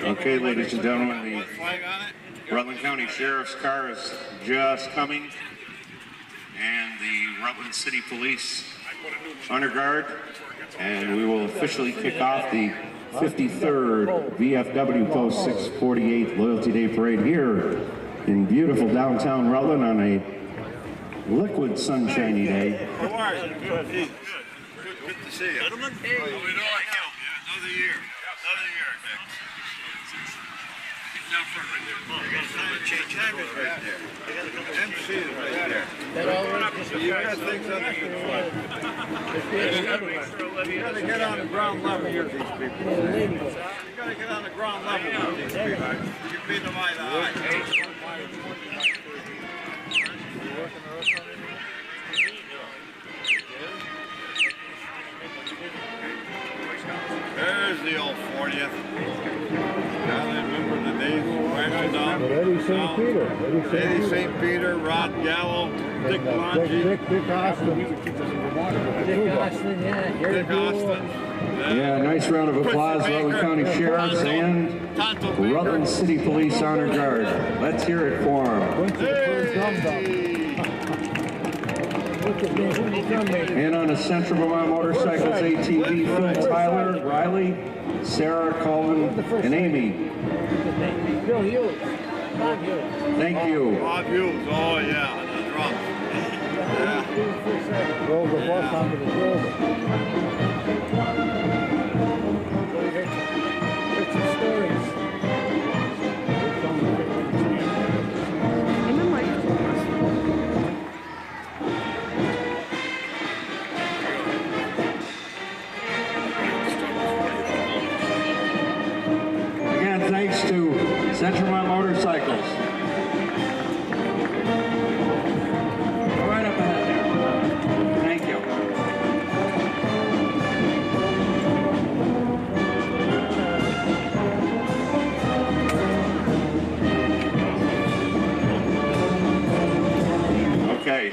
Okay, ladies and gentlemen, the Rutland County Sheriff's car is just coming, and the Rutland City Police Honor Guard, and we will officially kick off the 53rd VFW Post 648 Loyalty Day Parade here in beautiful downtown Rutland on a liquid sunshiny day. How are you? Good. Good to see you. Gentlemen, hey. Oh, we know I killed you. Another year. Another year, Nick. Down front right there. Come on, change habits right there. MC is right there. You got things under control. You got to get on the ground level with these people. You got to get on the ground level with these people. You beat them eye to eye. There's the old 40th. Now they remember the days of crashing down. Eddie St. Peter. Eddie St. Peter, Rod Gallo, Dick Longy. Dick Austin. Dick Austin. Yeah, nice round of applause, Rutland County Sheriffs and Rutland City Police Honor Guard. Let's hear it for them. And on the Central Vermont Motorcycles ATV, Phil Tyler, Riley, Sarah, Colvin, and Amy. Bill Hughes. Bob Hughes. Thank you. Bob Hughes, oh yeah, the drums. Yeah. Rolled the bus onto the shoulder. Heard some stories. Again, thanks to Central Vermont Motorcycles. Right up ahead there. Thank you. Okay.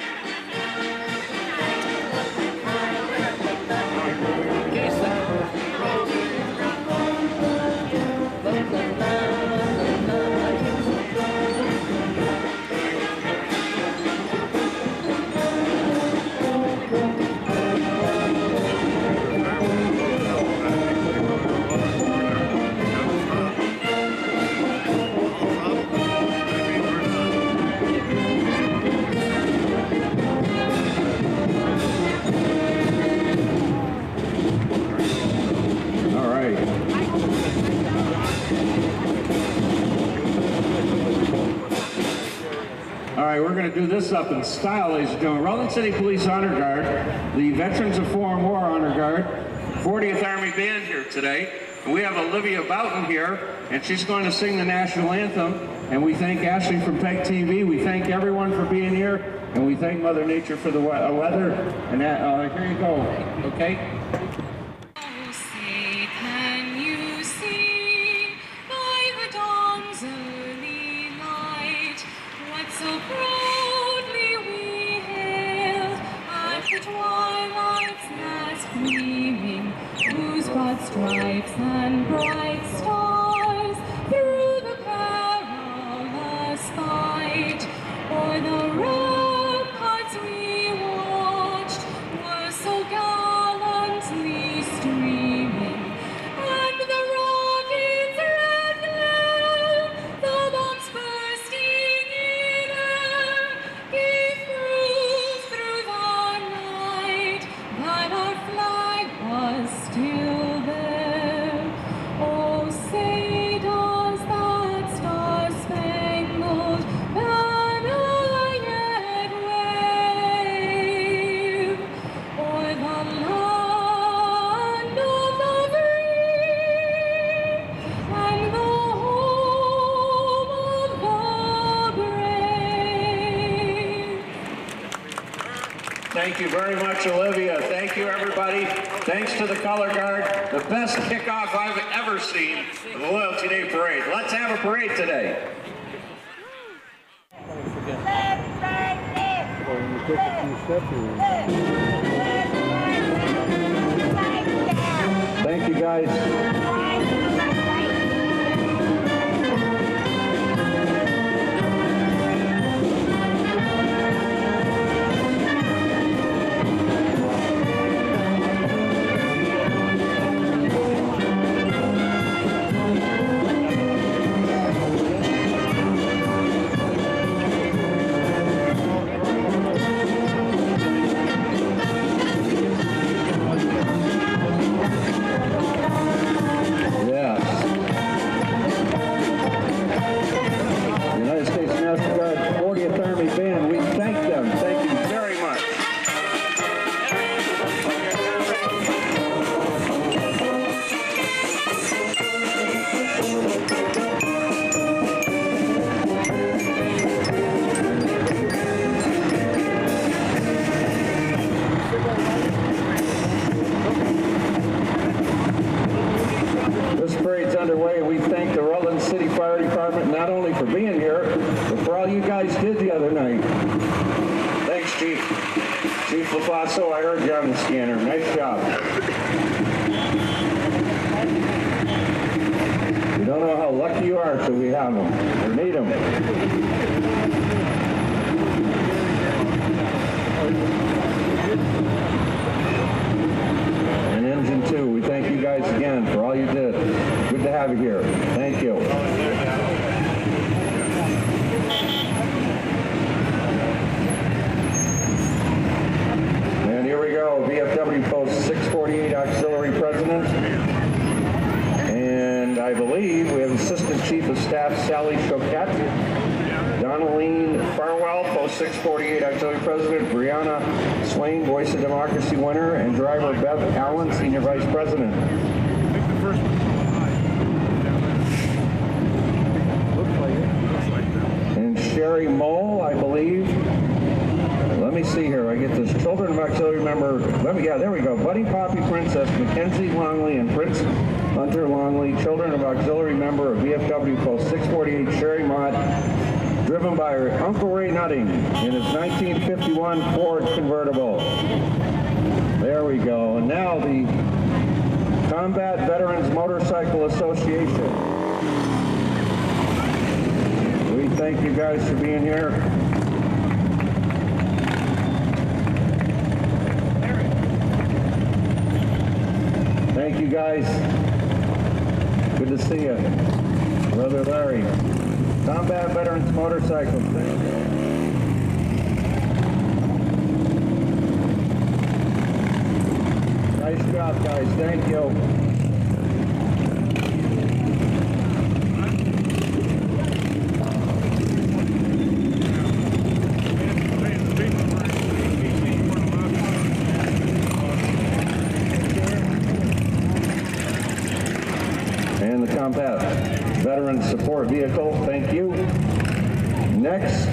We're going to do this up in style, ladies and gentlemen. Rutland City Police Honor Guard, the Veterans of Foreign War Honor Guard, 40th Army Band here today. And we have Olivia Boughton here, and she's going to sing the national anthem. And we thank Ashley from PEGTV. We thank everyone for being here, and we thank Mother Nature for the weather. And that, here you go, okay? Stripes and bright stars through the perilous fight, for the ramparts we watched were so gallantly streaming, and the rockets' red glare, the bombs bursting in air, gave proof through the night that our flag was still there. Oh, say does that star-spangled banner yet wave o'er the land of the free and the home of the brave? Thank you very much, Olivia. Thank you, everybody. Thanks to the Color Guard. The best kickoff I've ever seen of the Loyalty Day Parade. Let's have a parade today. Thank you, guys. thank the Rutland City Fire Department not only for being here, but for all you guys did the other night. Thanks, Chief. Chief LaFaso, I heard you on the scanner. Nice job. You don't know how lucky you are till we have them, or need them. And Engine 2, we thank you guys again for all you did. Good to have you here. Thank you. And here we go, VFW Post 648 Auxiliary President. And I believe we have Assistant Chief of Staff Sally Choquette, Donalene Farwell, Post 648 Auxiliary President, Brianna Swain, Voice of Democracy winner, and driver Bev Allen, Senior Vice President. And Sherry Mole, I believe. Let me see here. I get this. Children of Auxiliary member. Yeah, there we go. Buddy Poppy Princess, Mackenzie Longley, and Prince Hunter Longley. Children of Auxiliary member of VFW Post 648, Sherry Mott, driven by her Uncle Ray Nutting in his 1951 Ford convertible. There we go. And now the Combat Veterans Motorcycle Association. We thank you guys for being here. Thank you guys. Good to see you. Brother Larry. Combat Veterans Motorcycle. Nice job, guys. Thank you. And the Combat Veterans Support Vehicle, thank you. Next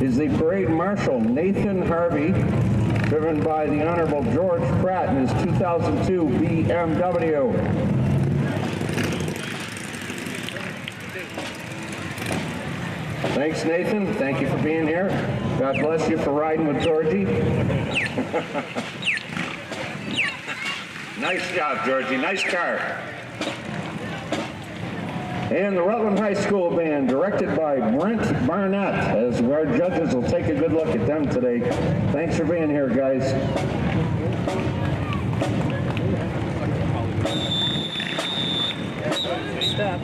is the Parade Marshal, Nathan Harvey, driven by the Honorable George Pratt in his 2002 BMW. Thanks, Nathan. Thank you for being here. God bless you for riding with Georgie. Nice job, Georgie. Nice car. And the Rutland High School Band, directed by Brent Barnett, as our judges will take a good look at them today. Thanks for being here, guys. Stop.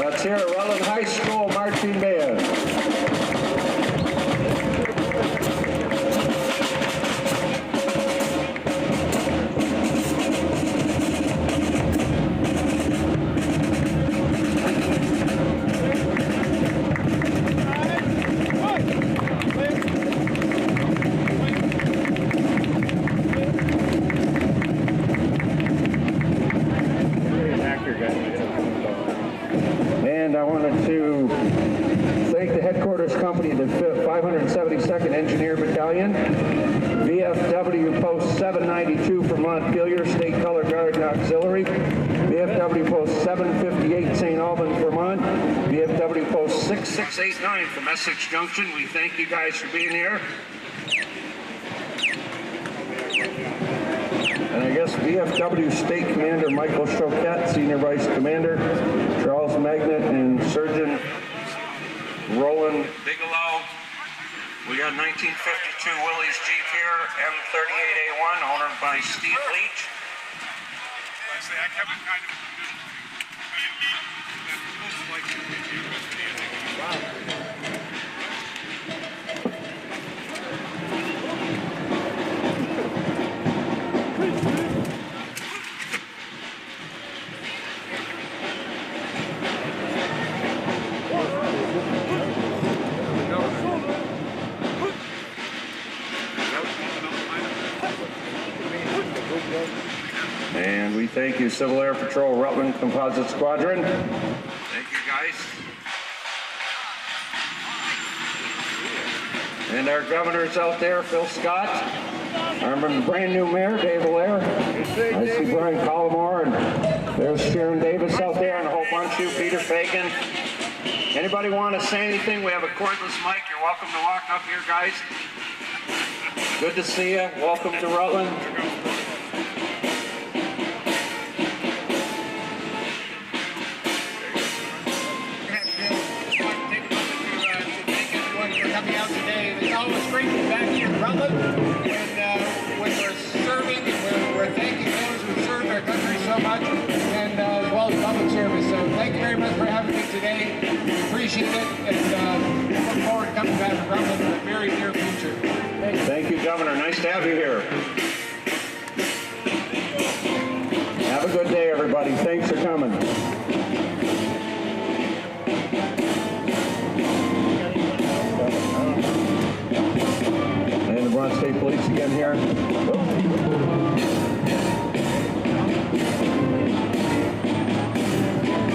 Let's hear Rutland High School Marching Band. And I wanted to thank the headquarters company, the 572nd Engineer Battalion, VFW Post 792 from Montpelier, State Color Guard and Auxiliary, VFW Post 758 St. Albans, Vermont, VFW Post 6689 from Essex Junction. We thank you guys for being here. And I guess VFW State Commander Michael Choquette, Senior Vice Commander Charles Magnet, and Surgeon Roland Bigelow. We got 1952 Willys Jeep here, M38A1, owned by Steve Leach. say I haven't kind of most likely to be And we thank you, Civil Air Patrol Rutland Composite Squadron. Thank you, guys. And our governor's out there, Phil Scott. Our brand new mayor, Dave Allaire. I see Brian Collmore, and there's Sharon Davis out there, and a whole bunch of you, Peter Fagan. Anybody want to say anything? We have a cordless mic. You're welcome to walk up here, guys. Good to see you. Welcome to Rutland. Coming out today. It's always great to be back here in Rutland, and when we're serving, and we're thanking those who served our country so much, and as well as public service. So thank you very much for having me today. We appreciate it, and look forward to coming back to Rutland in the very near future. Thank you, Governor. Nice to have you here. Have a good day, everybody. Thanks for coming. And the Vermont State Police again here.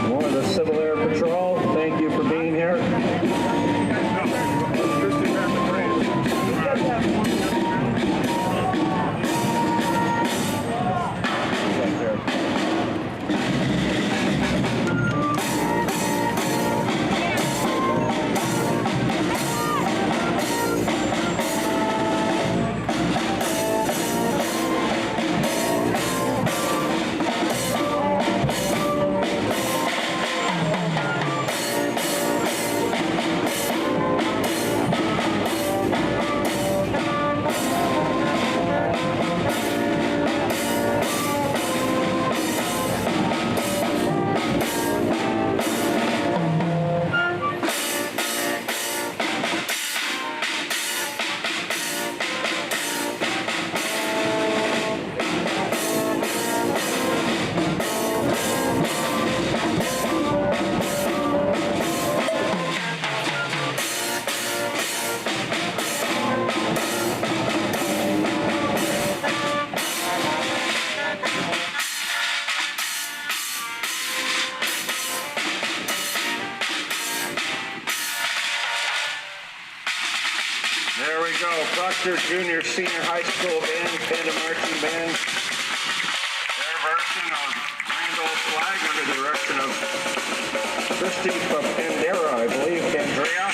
One of the Civil Air Patrol, thank you for being here. There we go. Proctor Junior Senior High School Band, Panda Marching Band. Their version of Grand Old Flag under the direction of Christy Pandera, I believe. Andrea.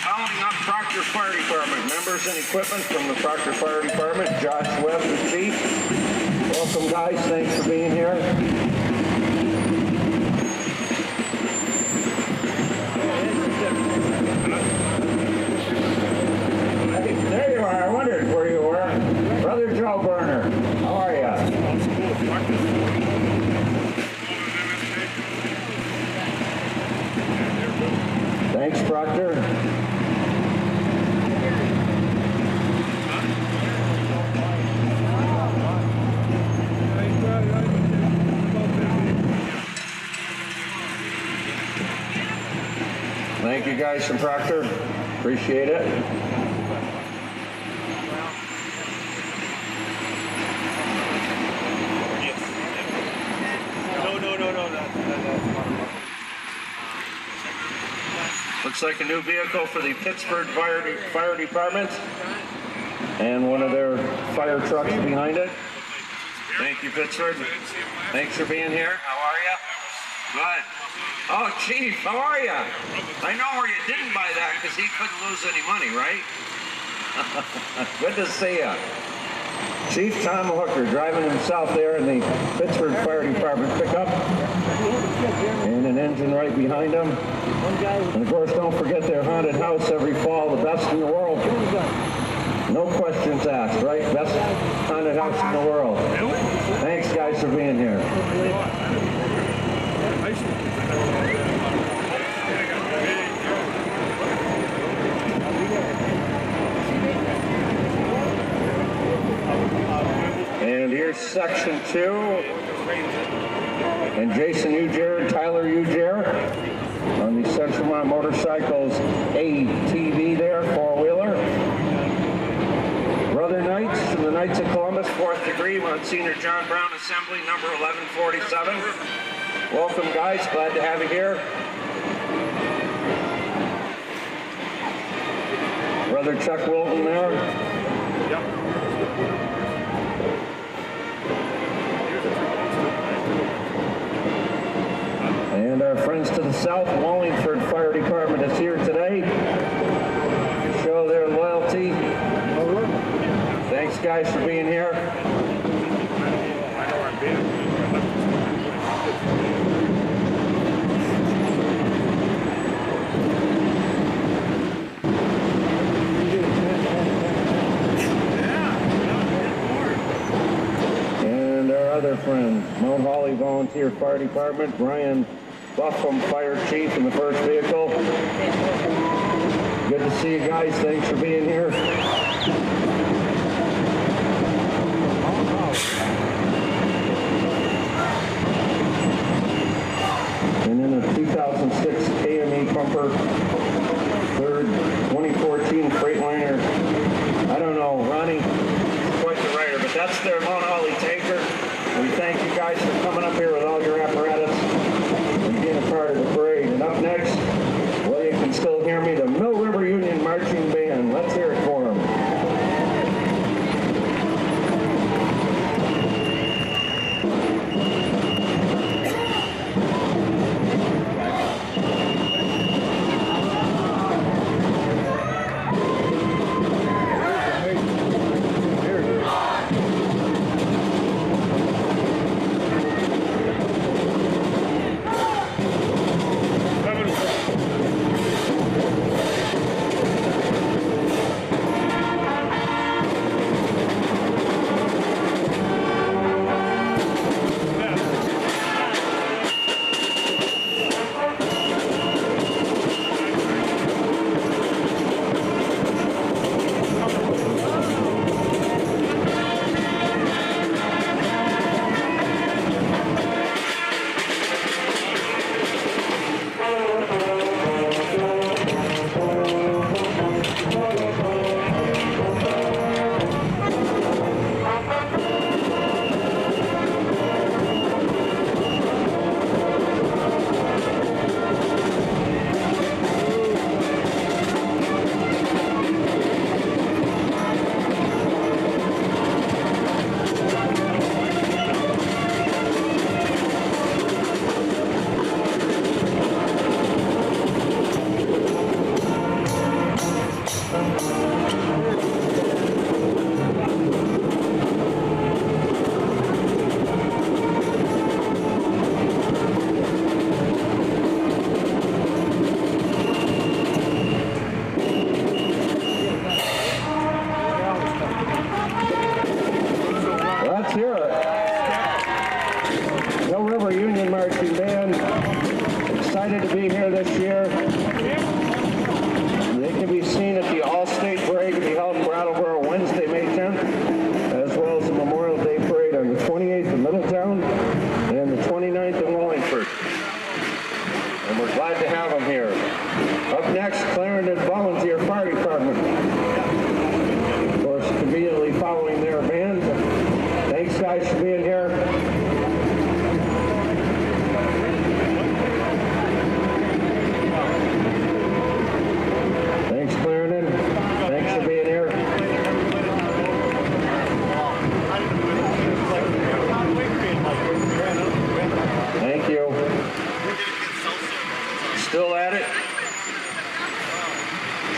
Following up, Proctor Fire Department. Members and equipment from the Proctor Fire Department. Josh Webb, the Chief. Welcome, guys. Thanks for being here. There you are. I wondered where you were. Brother Joe Burner. How are you? Thanks, Proctor. Thank you guys from Proctor. Appreciate it. Looks like a new vehicle for the Pittsburgh Fire Department and one of their fire trucks behind it. Thank you, Pittsburgh. Thanks for being here. How are you? Good. Oh, Chief, how are you? I know where you didn't buy that because he couldn't lose any money, right? Good to see you. Chief Tom Hooker driving himself there in the Pittsburgh Fire Department pickup. And an engine right behind him. And of course, don't forget their haunted house every fall, the best in the world. No questions asked, right? Best haunted house in the world. Thanks, guys, for being here. And here's section 2. And Jason Ujair and Tyler Ujair on the Central Vermont Motorcycles ATV there, four-wheeler. Brother Knights from the Knights of Columbus, 4th degree, Monsignor John Brown Assembly, number 1147. Welcome, guys. Glad to have you here. Brother Chuck Wilton there. And our friends to the south, Wallingford Fire Department is here today. Show their loyalty. Thanks, guys, for being here. And our other friends, Mount Holly Volunteer Fire Department, Brian Buffum, Fire Chief in the first vehicle. Good to see you guys. Thanks for being here. And then a 2006 KME Pumper, 3rd 2014 Freightliner. I don't know, Ronnie, quite the writer, but that's their Mount Holly tanker. We thank you guys for coming up here with all your apparatus and being a part of the parade. And up next, well, you can still hear me, the Mill River Union Marching Band. Let's hear it for them.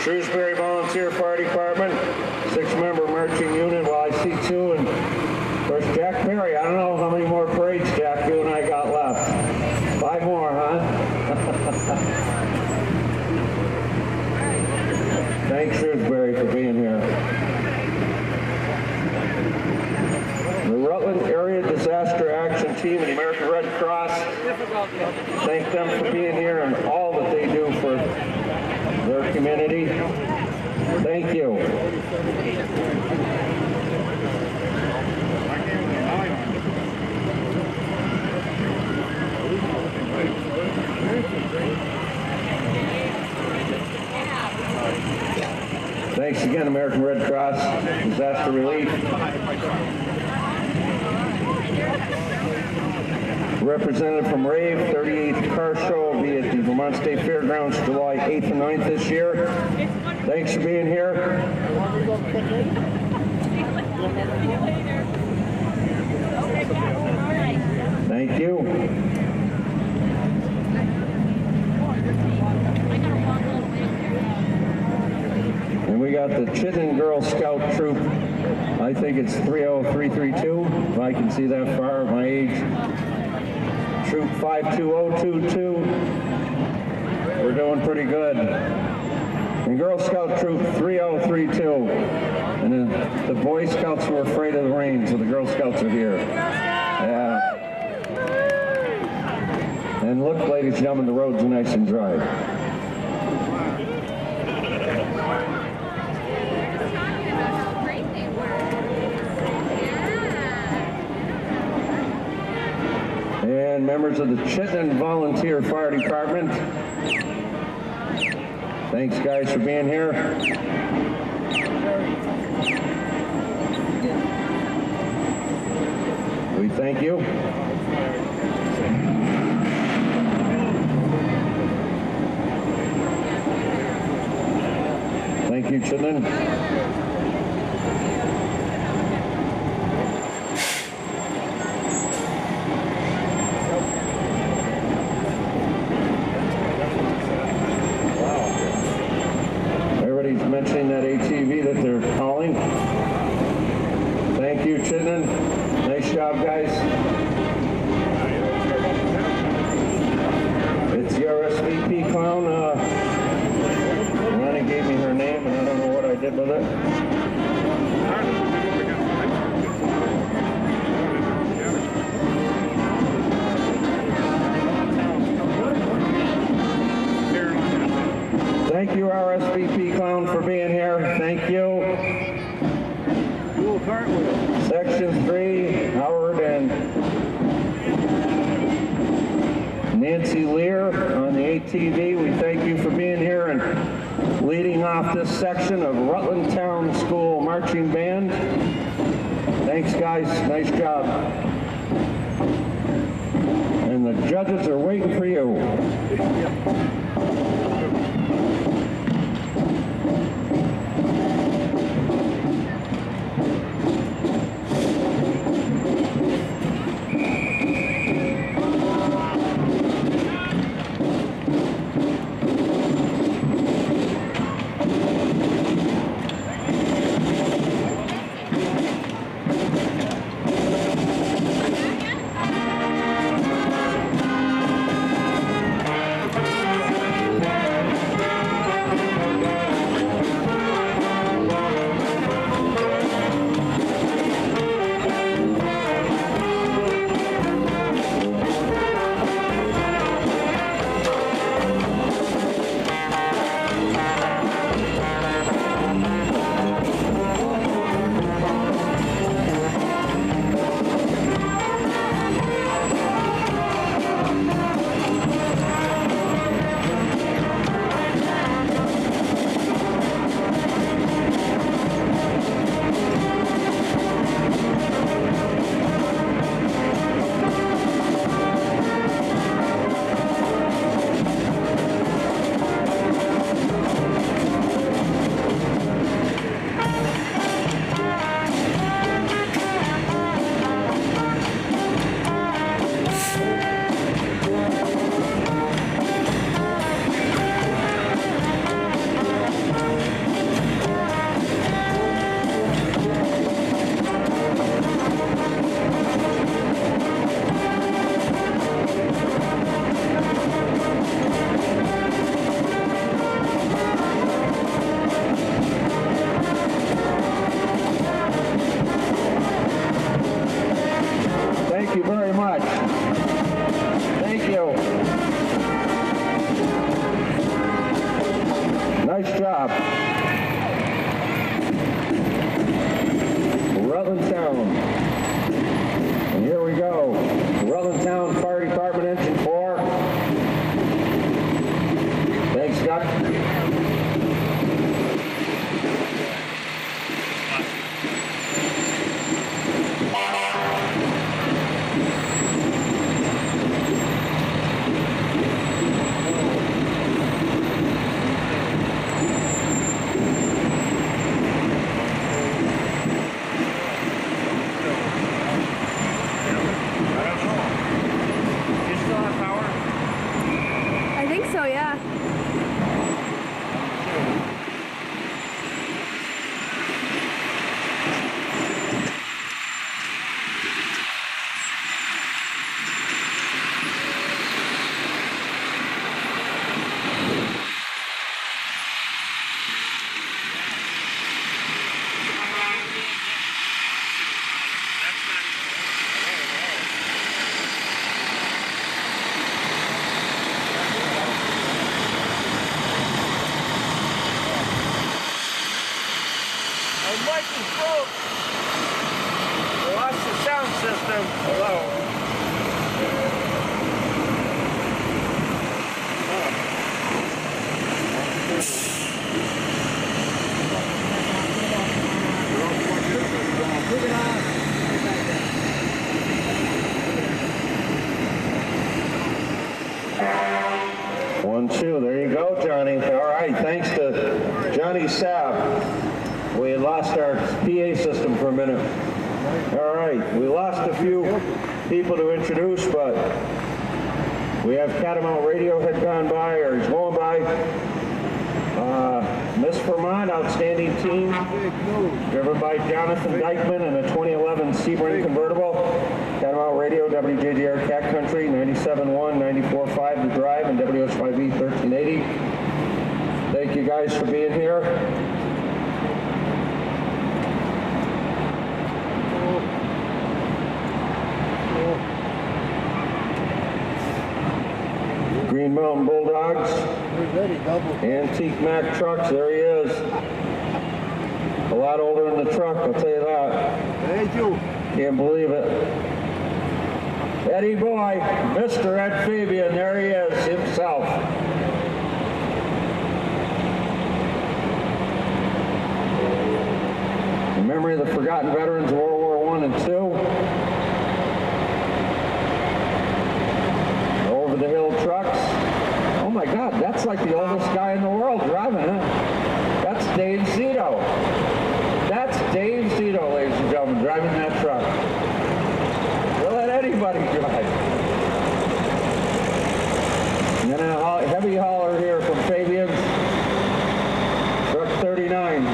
Shrewsbury Volunteer Fire Department, 6-member marching unit. Well, I see 2, and of course Jack Perry. I don't know how many more parades, Jack, you and I got left. 5 more, huh? Thanks, Shrewsbury, for being here. team of the American Red Cross. Thank them for being here and all that they do for their community. Thank you. Thanks again, American Red Cross, Disaster Relief. Representative from RAVE, 38th Car Show will be at the Vermont State Fairgrounds July 8th and 9th this year. Thanks for being here. Thank you. And we got the Chittenden Girl Scout Troop. I think it's 30332, if I can see that far at my age. Troop 52022. We're doing pretty good. And Girl Scout Troop 3032. And then the Boy Scouts were afraid of the rain, so the Girl Scouts are here. Yeah. And look, ladies and gentlemen, the roads are nice and dry. And members of the Chittenden Volunteer Fire Department. Thanks, guys, for being here. We thank you. Thank you, Chittenden. Mentioning that ATV that they're calling. Thank you, Chittenden. Nice job, guys. It's the RSVP clown. Ronnie gave me her name, and I don't know what I did with it. Thank you, RSVP clown, for being here. Thank you. Section 3, Howard and Nancy Lear on the ATV. We thank you for being here and leading off this section of Rutland Town School Marching Band. Thanks, guys. Nice job. And the judges are waiting for you. very much. Thank you. Nice job. Rutland Town. And here we go. Rutland Town Fire Department Engine 4. Thanks, Scott. I think so, yeah. Mike is broke. We lost the sound system. Hello. One, two. There you go, Johnny. All right. Thanks to Johnny Sapp. We lost our PA system for a minute. All right. We lost a few people to introduce, but we have Catamount Radio had gone by, or is going by. Miss Vermont, outstanding team, driven by Jonathan Dykeman in a 2011 Sebring convertible. Catamount Radio, WJDR Cat Country, 97.1, 94.5 The Drive, and WS5E 1380. Thank you guys for being here. Green Mountain Bulldogs, Antique Mack trucks, there he is. A lot older in the truck, I'll tell you that. Thank you. Can't believe it. Eddie Boy, Mr. Ed Fabian, there he is himself. In memory of the forgotten veterans of World War I and II. The hill trucks. Oh my God, that's like the oldest guy in the world driving it. That's Dave Zito. That's Dave Zito, ladies and gentlemen, driving that truck. We'll let anybody drive. And then a heavy hauler here from Fabian's, truck 39.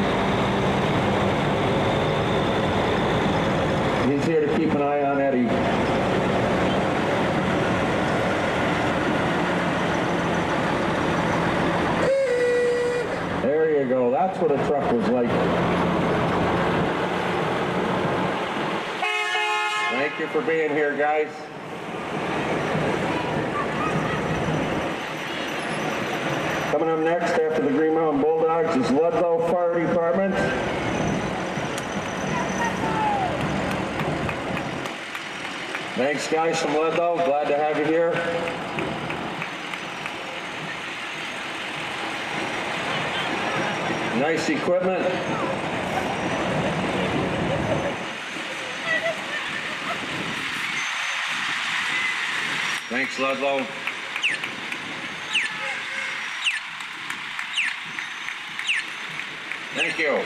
He's here to keep an eye on Eddie. There you go. That's what a truck was like. Thank you for being here, guys. Coming up next after the Green Mountain Bulldogs is Ludlow Fire Department. Thanks, guys from Ludlow. Glad to have you here. Nice equipment. Thanks, Ludlow. Thank you.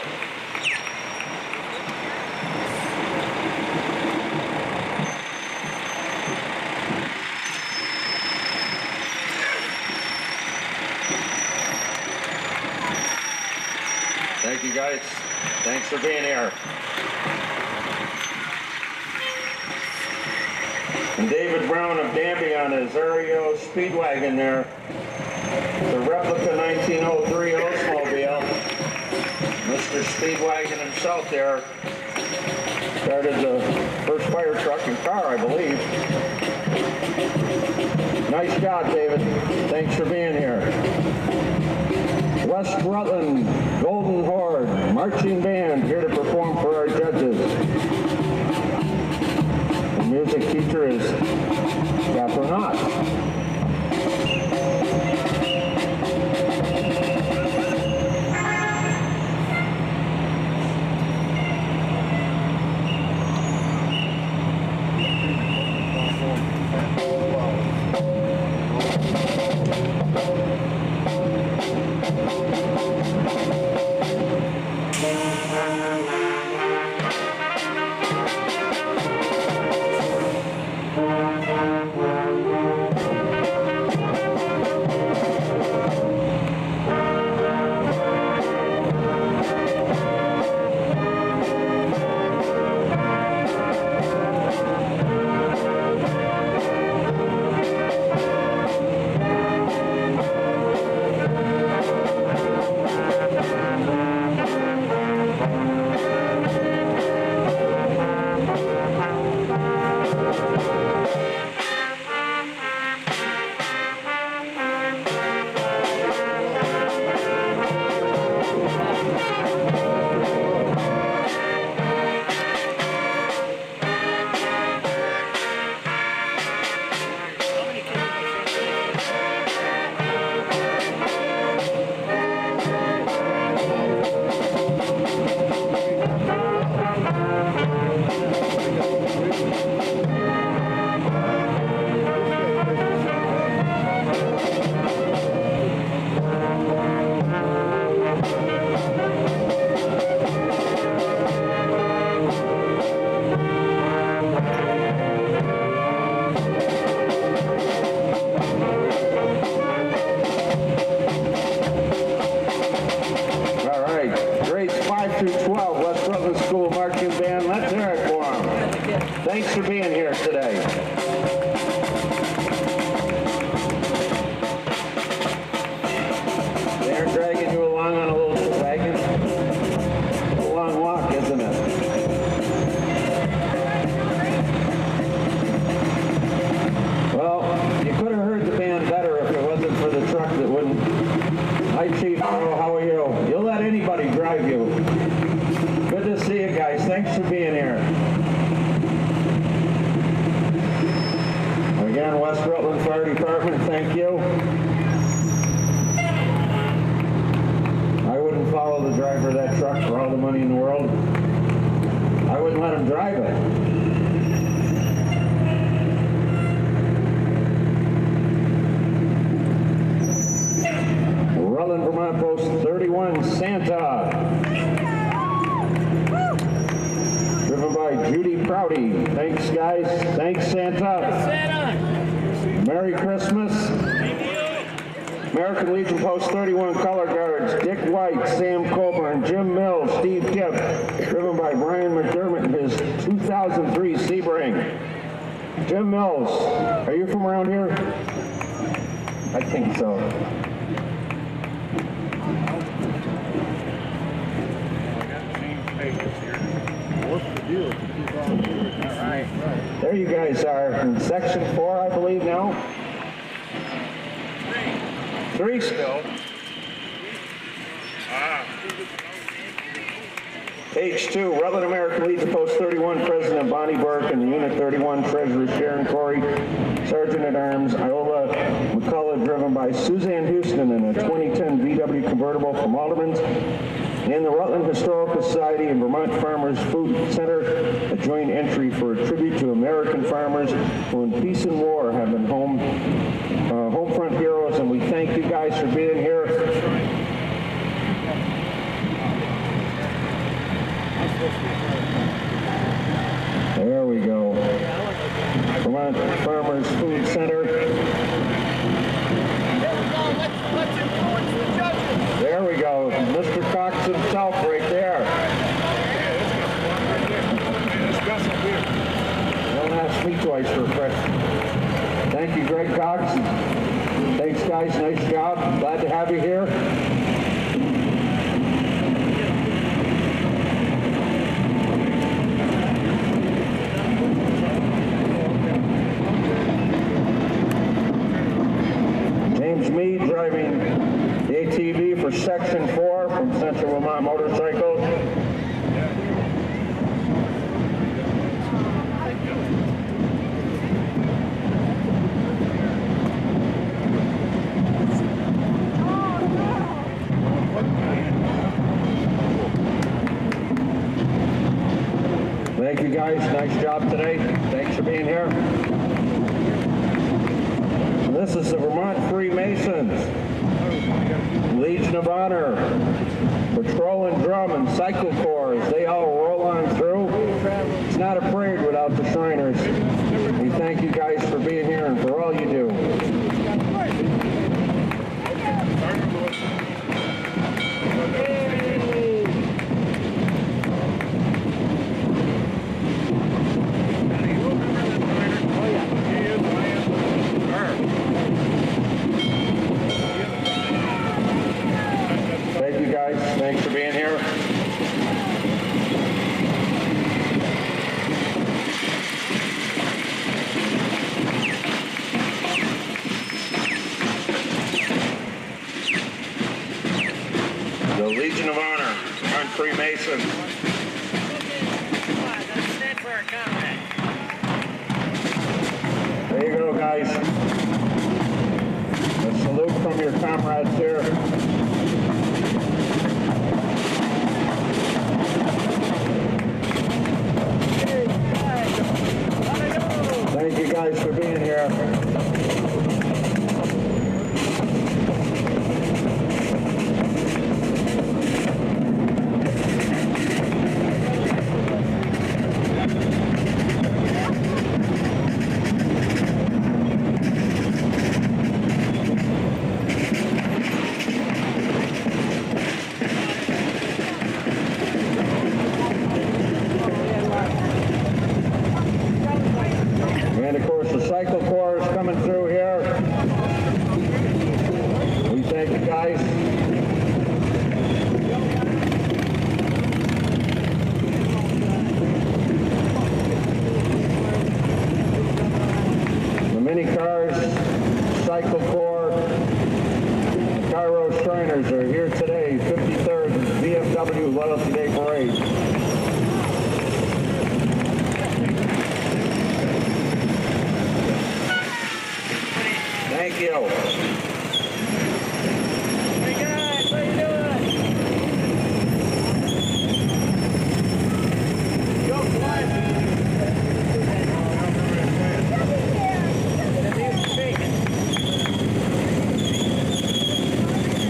Thank you, guys. Thanks for being here. And David Brown of Danby on his Aereo Speedwagon there. The replica 1903 Oldsmobile. Mr. Speedwagon himself there. Started the first fire truck and car, I believe. Nice job, David. Thanks for being here. West Rutland Golden Horde Marching Band here to perform for our judges. The music teacher is Catherine Ott. Thanks for being here today. They're dragging you along on a little wagon. A long walk, isn't it? Well, you could have heard the band better if it wasn't for the truck that wouldn't. Hi, Chief. How are you? You'll let anybody drive you. Good to see you guys. Thanks for being here. Again, West Rutland Fire Department, thank you. I wouldn't follow the driver of that truck for all the money in the world. I wouldn't let him drive it. Rutland, Vermont Post 31, Santa. Driven by Judy Prouty. Thanks, guys. Thanks, Santa. Merry Christmas. American Legion Post 31 Color Guards, Dick White, Sam Colburn, Jim Mills, Steve Kipp, driven by Brian McDermott in his 2003 Sebring. Jim Mills, are you from around here? I think so. There you guys are in section 4, I believe now. 3 still. Page 2, Rutland American Legion Post 31, President Bonnie Burke, and Unit 31, Treasurer Sharon Corey, Sergeant at Arms Iola McCullough, driven by Suzanne Houston in a 2010 VW convertible from Alderman's. And the Rutland Historical Society and Vermont Farmers Food Center, a joint entry for a tribute to American farmers who in peace and war have been home front heroes, and we thank you guys for being here. There we go. Vermont Farmers Food Center. There we go. Mr. Cox himself right there. Don't ask me twice for a question. Thank you, Greg Cox. Thanks, guys. Nice job. Glad to have you here. Section 4 from Central Vermont Motorcycles. Thank you guys, nice job today. Thanks for being here. This is the Vermont Freemasons, Legion of Honor, Patrol and Drum and Cycle Corps. They all roll on through. It's not a parade without the Shriners. We thank you guys for being here and for all you do. Thank you guys. Thanks for being here. The Legion of Honor, Vermont Freemasons. There you go, guys. A salute from your comrades here. Thank you guys for being here. And of course the Cycle Corps is coming through here. We thank you guys. The mini cars, Cycle Corps, Cairo Shriners are here today, 53rd VFW Loyalty Day Parade. Thank you. Hey guys, what are you doing? Go fly.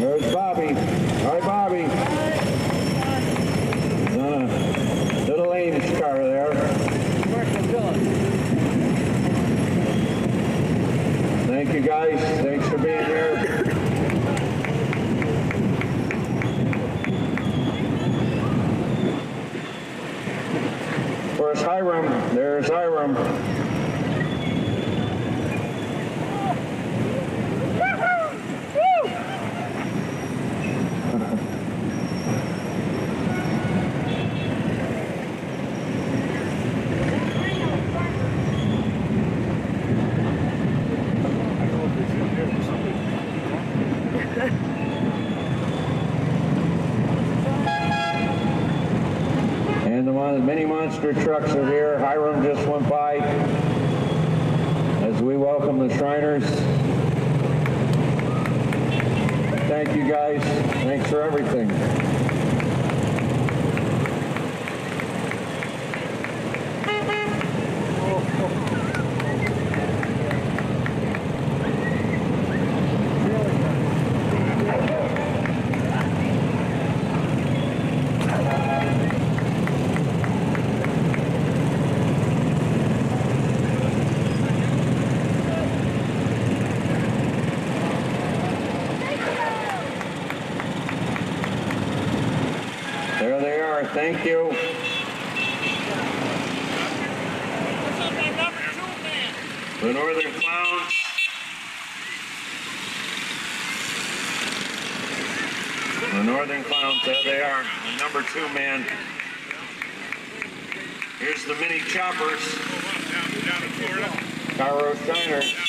There's Bobby. Hi, Bobby. Little Amy's car there. Thank you guys. Thanks for being here. Where's Hiram? There's Hiram. And the mini monster trucks are here. Hiram just went by as we welcome the Shriners. Thank you guys. Thanks for everything. There they are. Thank you. The Northern Clowns. The Northern Clowns, there they are. The number 2 man. Here's the mini choppers. Down in Florida. Cairo Shriners. 1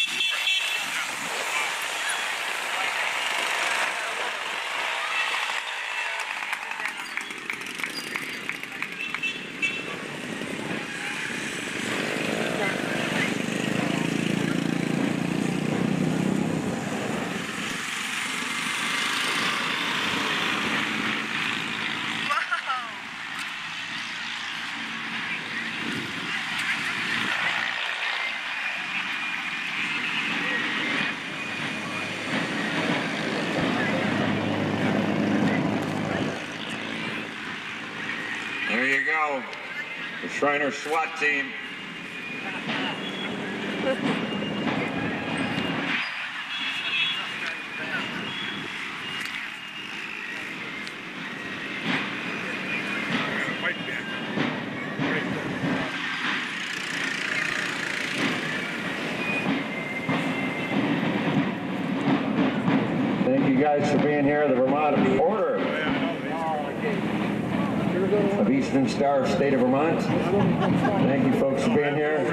Shriner SWAT team. Thank you guys for being here. The Vermont Order of Eastern Star, State of Vermont. Thank you folks for being here.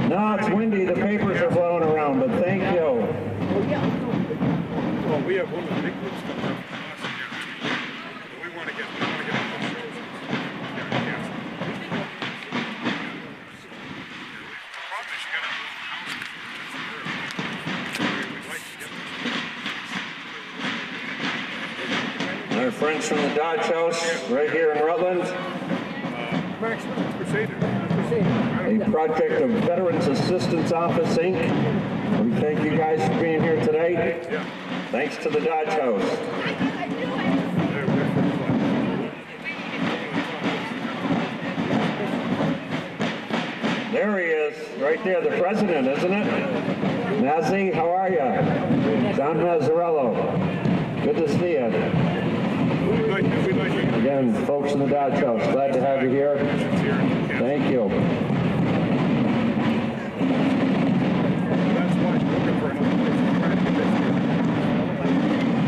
No, it's windy. The papers are blowing around, but thank you. Well, we have one of the big groups coming up from Boston here. We want to get on the shows. Yeah. The problem is you got to build a house before we'd like to get Our friends from the Dodge House right here in Rutland. Crusader. A project of Veterans Assistance Office, Inc. We thank you guys for being here today. Yeah. Thanks to the Dodge House. There he is, right there, the president, isn't it? Nazi, how are you? Don Mazzarello. Good to see you. Again, folks in the Dodge House, glad to have you here. Thank you.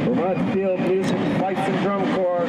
Vermont Field Music, Fife and Drum Corps.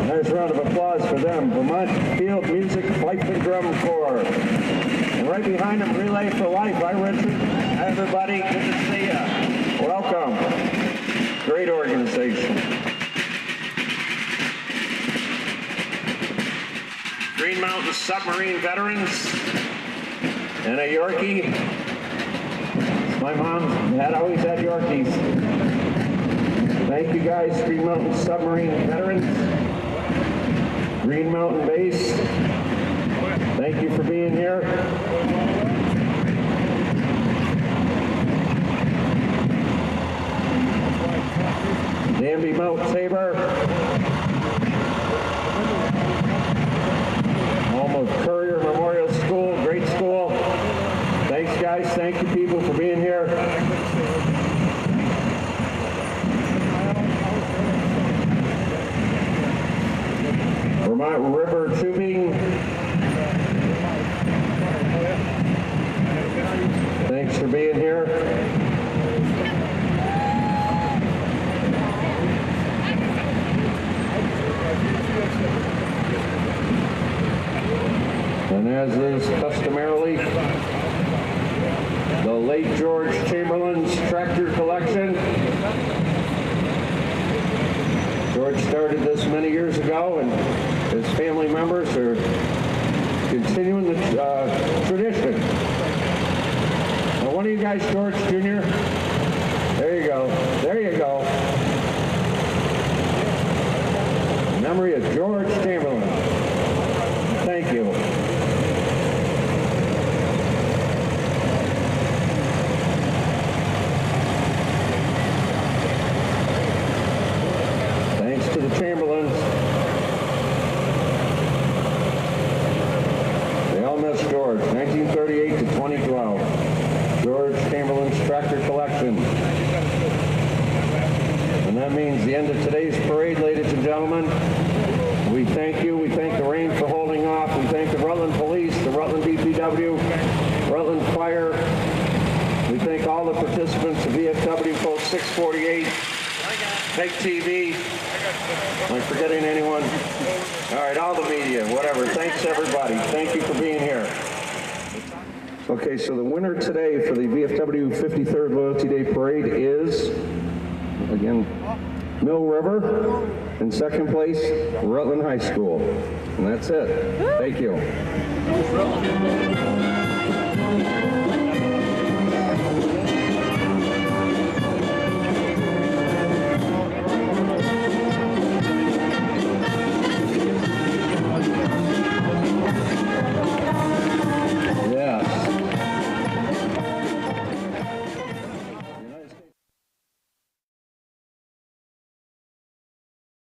Nice round of applause for them. Vermont Field Music, Fife and Drum Corps. And right behind them, Relay for Life. Hi, Richard. Hi, everybody. Good to see you. Welcome. Great organization. Green Mountain Submarine Veterans and a Yorkie. My mom had always had Yorkies. Thank you guys, Green Mountain Submarine Veterans. Green Mountain Base, thank you for being here. Danby Mount Tabor, home of Courier Memorial School, great school. Thanks guys, thank you people for being here. Vermont River Tubing. Thanks for being here. And as is customarily, the late George Chamberlain's tractor collection. George started this many years ago, and his family members are continuing the tradition. Now, one of you guys, George Jr., there you go. There you go. In memory of George Chamberlain. Thank you. Thanks to the Chamberlains. They all miss George. 1938 to 2012. George Chamberlain's tractor collection. And that means the end of today's parade, ladies and gentlemen. We thank you. We thank the rain for holding off. We thank the Rutland Police, the Rutland DPW, Rutland Fire. We thank all the participants of VFW Post 648, PEGTV. Am I forgetting anyone? All right, all the media, whatever. Thanks, everybody. Thank you for being here. Okay, so the winner today for the VFW 53rd Loyalty Day Parade is, again, Mill River. In second place, Rutland High School. And that's it. Thank you.